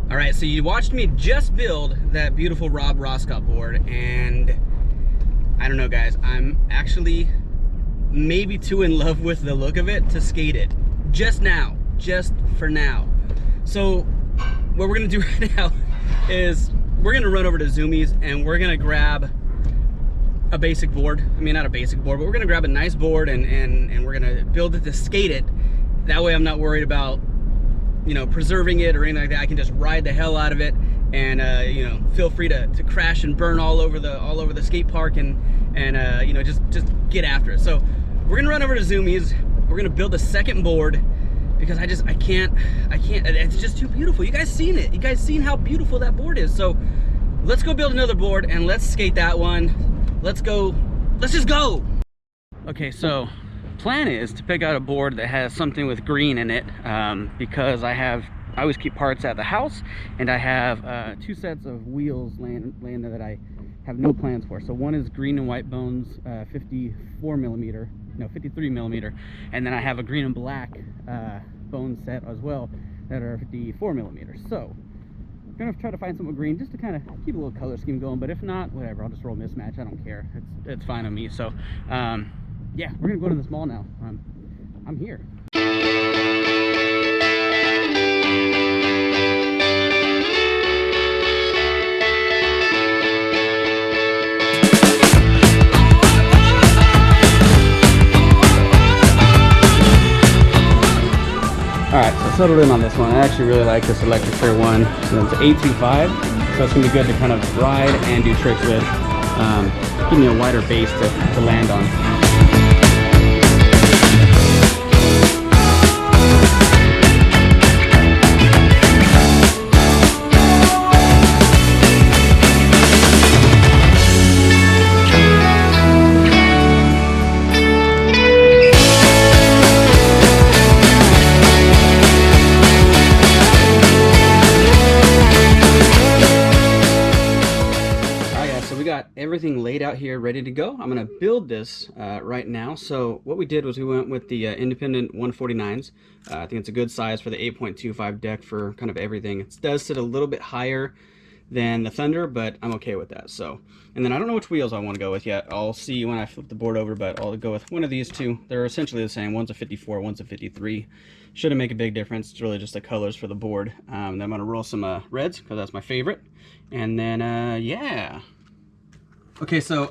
All right, so you watched me just build that beautiful Rob Roscott board, and I don't know, guys, I'm actually maybe too in love with the look of it to skate it just for now. So what we're gonna do right now is we're gonna run over to Zoomies and we're gonna grab a basic board. I mean, not a basic board, but we're gonna grab a nice board and we're gonna build it to skate it. That way I'm not worried about, you know, preserving it or anything like that. I can just ride the hell out of it and you know, feel free to crash and burn all over the skate park and you know, just get after it. So we're gonna run over to Zoomies. We're gonna build a second board because I can't, it's just too beautiful. You guys seen it. You guys seen how beautiful that board is. So let's go build another board and let's skate that one. Let's just go. Okay, so plan is to pick out a board that has something with green in it because I always keep parts at the house, and I have 2 sets of wheels laying there that I have no plans for. So one is green and white bones 53 millimeter, and then I have a green and black bone set as well that are 54 millimeters. So I'm gonna try to find some green just to kind of keep a little color scheme going, but if not, whatever, I'll just roll mismatch. I don't care, it's fine with me. So yeah, we're gonna go to this mall now. I'm here. Alright, so settled in on this one. I actually really like this electric sphere one. So it's 825, so it's gonna be good to kind of ride and do tricks with. Give me a wider base to land on. Everything laid out here ready to go. I'm gonna build this right now. So what we did was we went with the independent 149s. I think it's a good size for the 8.25 deck for kind of everything. It does sit a little bit higher than the Thunder, but I'm okay with that. So, and then I don't know which wheels I want to go with yet. I'll see when I flip the board over, but I'll go with one of these two. They're essentially the same. One's a 54, one's a 53. Shouldn't make a big difference. It's really just the colors for the board. Then I'm gonna roll some reds because that's my favorite. And then yeah. Okay, so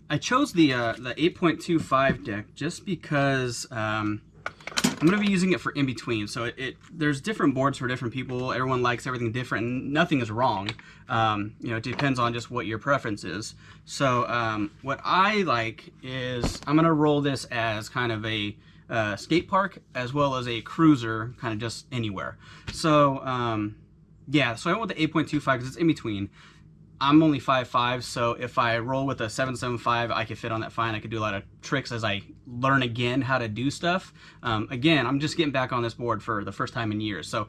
I chose the 8.25 deck just because I'm going to be using it for in between. So there's different boards for different people. Everyone likes everything different, and nothing is wrong. You know, it depends on just what your preference is. So what I like is I'm going to roll this as kind of a skate park as well as a cruiser, kind of just anywhere. So yeah, so I went with the 8.25 because it's in between. I'm only 5'5", so if I roll with a 7.75, I could fit on that fine. I could do a lot of tricks as I learn again how to do stuff. Again, I'm just getting back on this board for the first time in years. So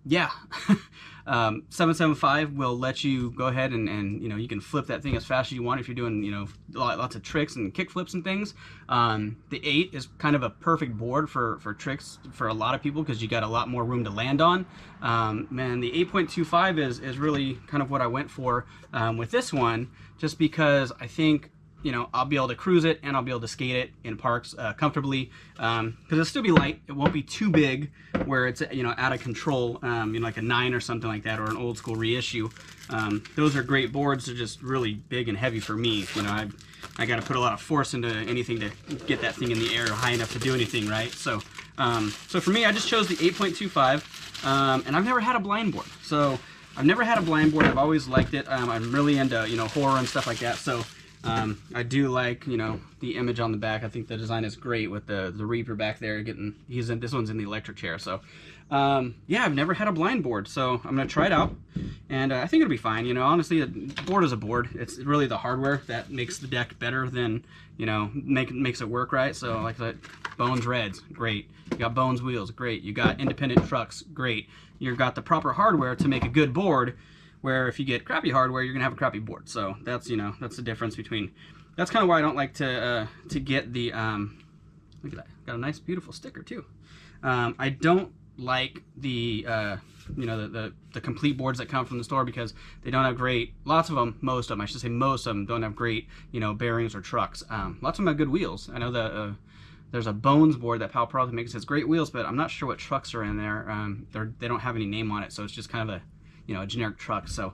yeah, 7.75 will let you go ahead and you know, you can flip that thing as fast as you want if you're doing, you know, lots of tricks and kick flips and things. The 8 is kind of a perfect board for tricks for a lot of people because you got a lot more room to land on. Man, the 8.25 is really kind of what I went for with this one, just because I think, you know, I'll be able to cruise it and I'll be able to skate it in parks comfortably because it'll still be light. It won't be too big where it's, you know, out of control, you know, like a 9 or something like that, or an old school reissue. Those are great boards. They're just really big and heavy for me. You know, I got to put a lot of force into anything to get that thing in the air high enough to do anything, right? So so for me, I just chose the 8.25, and I've never had a blind board. So I've never had a blind board. I've always liked it. I'm really into, you know, horror and stuff like that. So I do like, you know, the image on the back. I think the design is great with the Reaper back there this one's in the electric chair. So yeah, I've never had a blind board, so I'm gonna try it out, and I think it'll be fine. You know, honestly, a board is a board. It's really the hardware that makes the deck better than, you know, makes it work right. So like that, Bones reds, great. You got Bones wheels, great. You got independent trucks, great. You've got the proper hardware to make a good board, where if you get crappy hardware, you're gonna have a crappy board. So that's, you know, that's the difference between. That's kind of why I don't like to get the look at that, got a nice beautiful sticker too. I don't like the you know, the complete boards that come from the store, because they don't have great, most of them, I should say most of them don't have great, you know, bearings or trucks. Lots of them have good wheels. I know there's a Bones board that Pal Probably makes. It's great wheels, but I'm not sure what trucks are in there. They don't have any name on it, so it's just kind of a, you know, a generic truck. So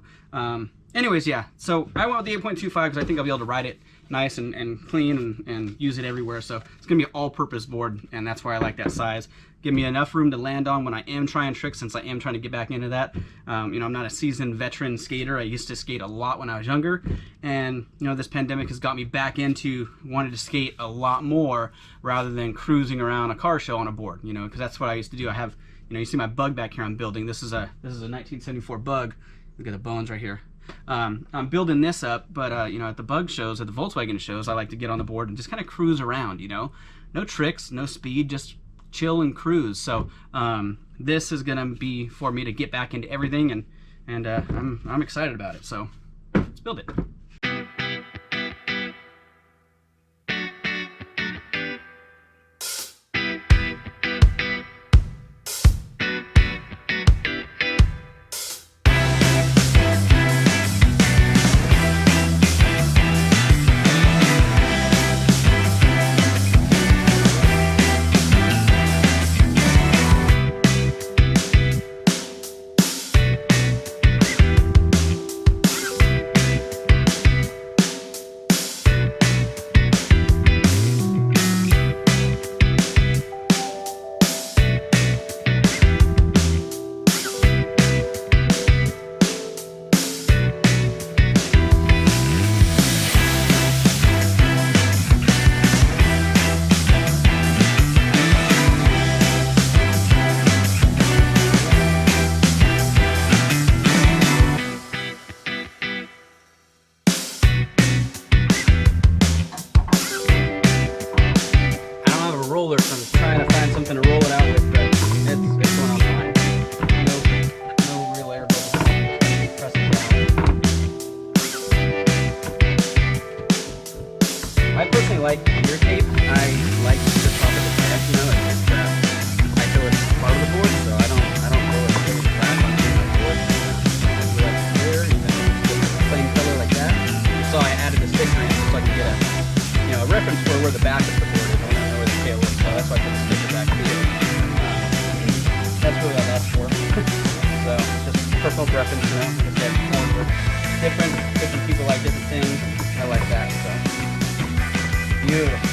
anyways, yeah, so I went with the 8.25 because I think I'll be able to ride it nice and clean and use it everywhere. So it's gonna be an all-purpose board, and that's why I like that size. Give me enough room to land on when I am trying tricks, since I am trying to get back into that. You know, I'm not a seasoned veteran skater. I used to skate a lot when I was younger, and you know, this pandemic has got me back into wanting to skate a lot more rather than cruising around a car show on a board. You know, because that's what I used to do. I have, you know, you see my Bug back here I'm building. This is a 1974 Bug. Look at the bones right here. I'm building this up, but you know, at the Bug shows, at the Volkswagen shows, I like to get on the board and just kind of cruise around. You know, no tricks, no speed, just chill and cruise. So this is gonna be for me to get back into everything, and I'm excited about it. So let's build it. Like gear tape, I like the top of the pad, you know, I feel it's part of the board, so I don't roll it really flat on my board. I do like clear, even with plain color like that. So I added the sticker in so I can get a, you know, a reference for where the back of the board is. I want to know where the tail is, so that's why I put the sticker back here. That's really all that's for. So just personal preference, you know. Like I said, boards are different people like different things. I like that, so. Beautiful.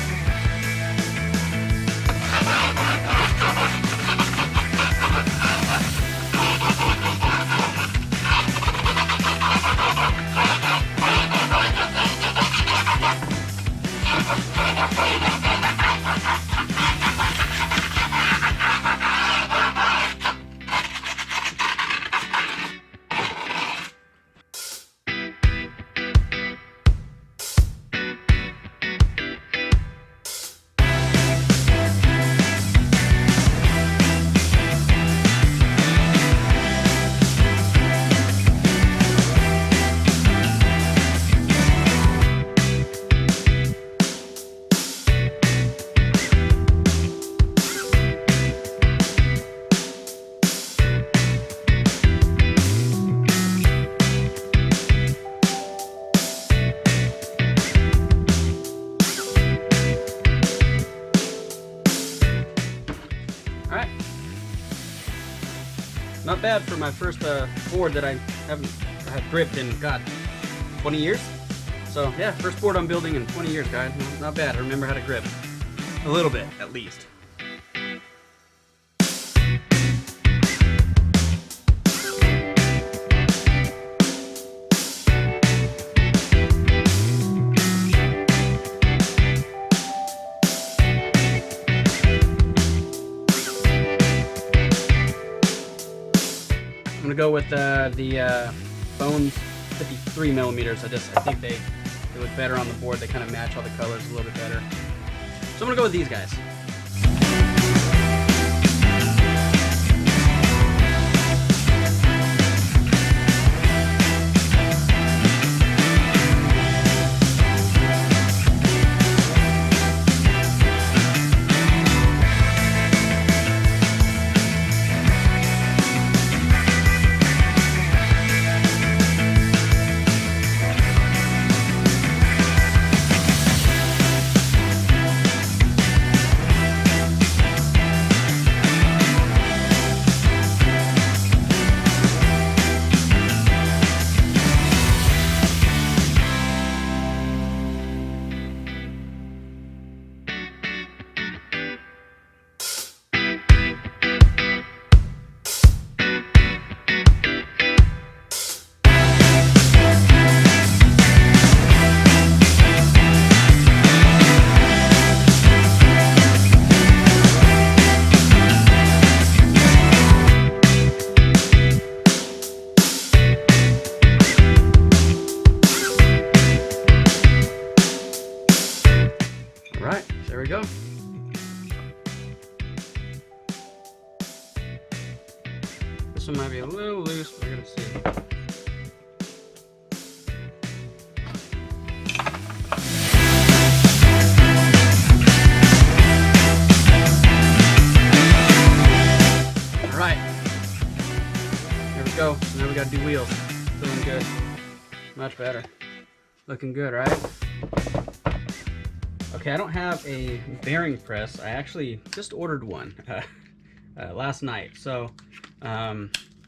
Not bad for my first board that I have gripped in, God, 20 years? So yeah, first board I'm building in 20 years, guys. Not bad. I remember how to grip. A little bit, at least. I'm gonna go with the Bones 53 millimeters. I think they look better on the board. They kind of match all the colors a little bit better. So I'm gonna go with these guys. This one might be a little loose, but we're gonna see. All right, there we go. So now we gotta do wheels. Feeling good, much better. Looking good, right? Okay, I don't have a bearing press. I actually just ordered one last night. So,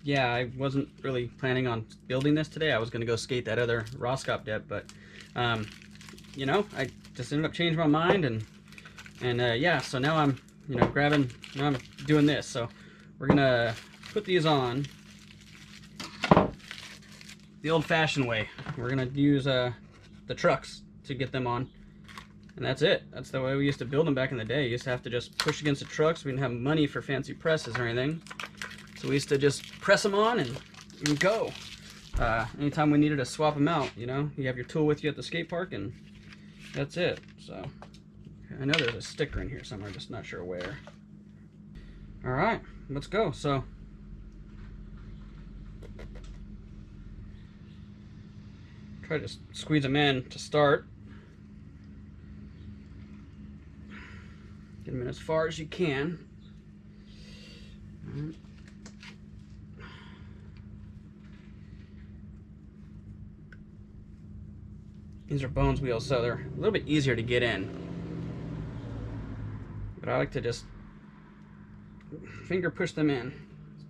yeah, I wasn't really planning on building this today. I was gonna go skate that other Roskop dip, but you know, I just ended up changing my mind, and yeah. So now I'm, you know, now I'm doing this. So we're gonna put these on the old-fashioned way. We're gonna use the trucks to get them on. And that's it. That's the way we used to build them back in the day. You used to have to just push against the trucks. We didn't have money for fancy presses or anything. So we used to just press them on and go. Anytime we needed to swap them out, you know, you have your tool with you at the skate park, and that's it. So I know there's a sticker in here somewhere, just not sure where. All right, let's go. So try to squeeze them in to start. Get them in as far as you can. These are Bones wheels, so they're a little bit easier to get in. But I like to just finger push them in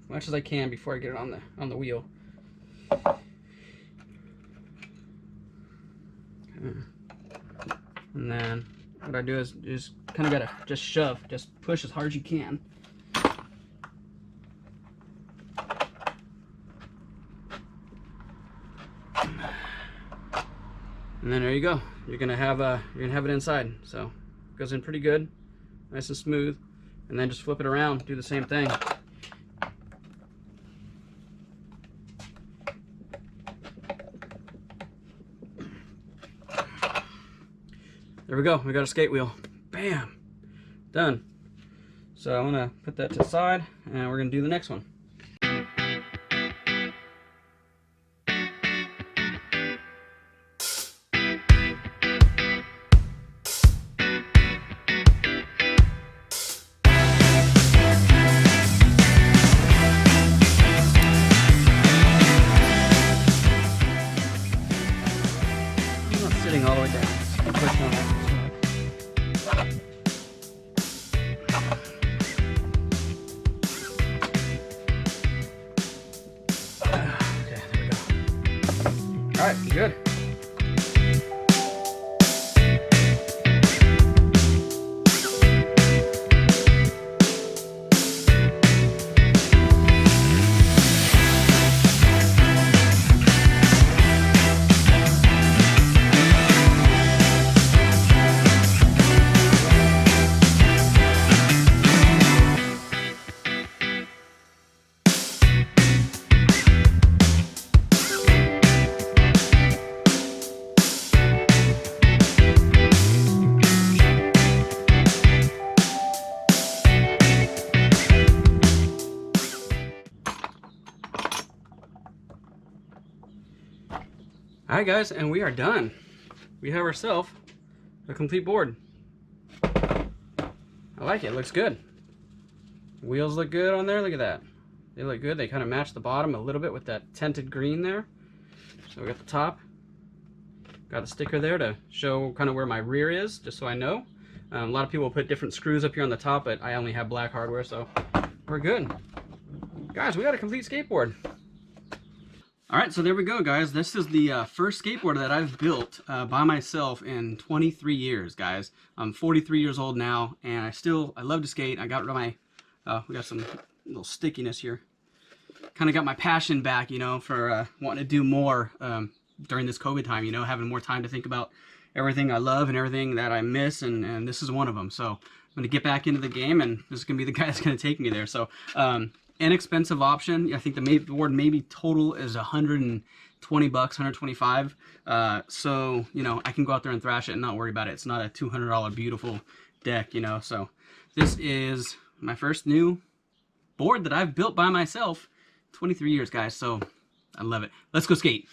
as much as I can before I get it on the wheel. And then what I do is just kind of gotta just shove, just push as hard as you can. And then there you go. You're gonna have it inside. So it goes in pretty good, nice and smooth. And then just flip it around, do the same thing. There we go, we got a skate wheel. Bam! Done. So I'm gonna put that to the side, and we're gonna do the next one. I'm not sitting all the way down. Push on that. Okay, there we go. All right, good. Alright guys, and we are done. We have ourselves a complete board. I like it, looks good. Wheels look good on there, look at that. They look good, they kind of match the bottom a little bit with that tinted green there. So we got the top. Got the sticker there to show kind of where my rear is, just so I know. A lot of people put different screws up here on the top, but I only have black hardware, so we're good. Guys, we got a complete skateboard. Alright, so there we go, guys. This is the first skateboard that I've built by myself in 23 years, guys. I'm 43 years old now, and I love to skate. I got my, we got some little stickiness here. Kind of got my passion back, you know, for wanting to do more during this COVID time, you know, having more time to think about everything I love and everything that I miss, and this is one of them. So I'm going to get back into the game, and this is going to be the guy that's going to take me there. So, inexpensive option. I think the board maybe total is 120 bucks, 125. So, you know, I can go out there and thrash it and not worry about it. It's not a $200 beautiful deck, you know. So this is my first new board that I've built by myself 23 years, guys, so I love it. Let's go skate.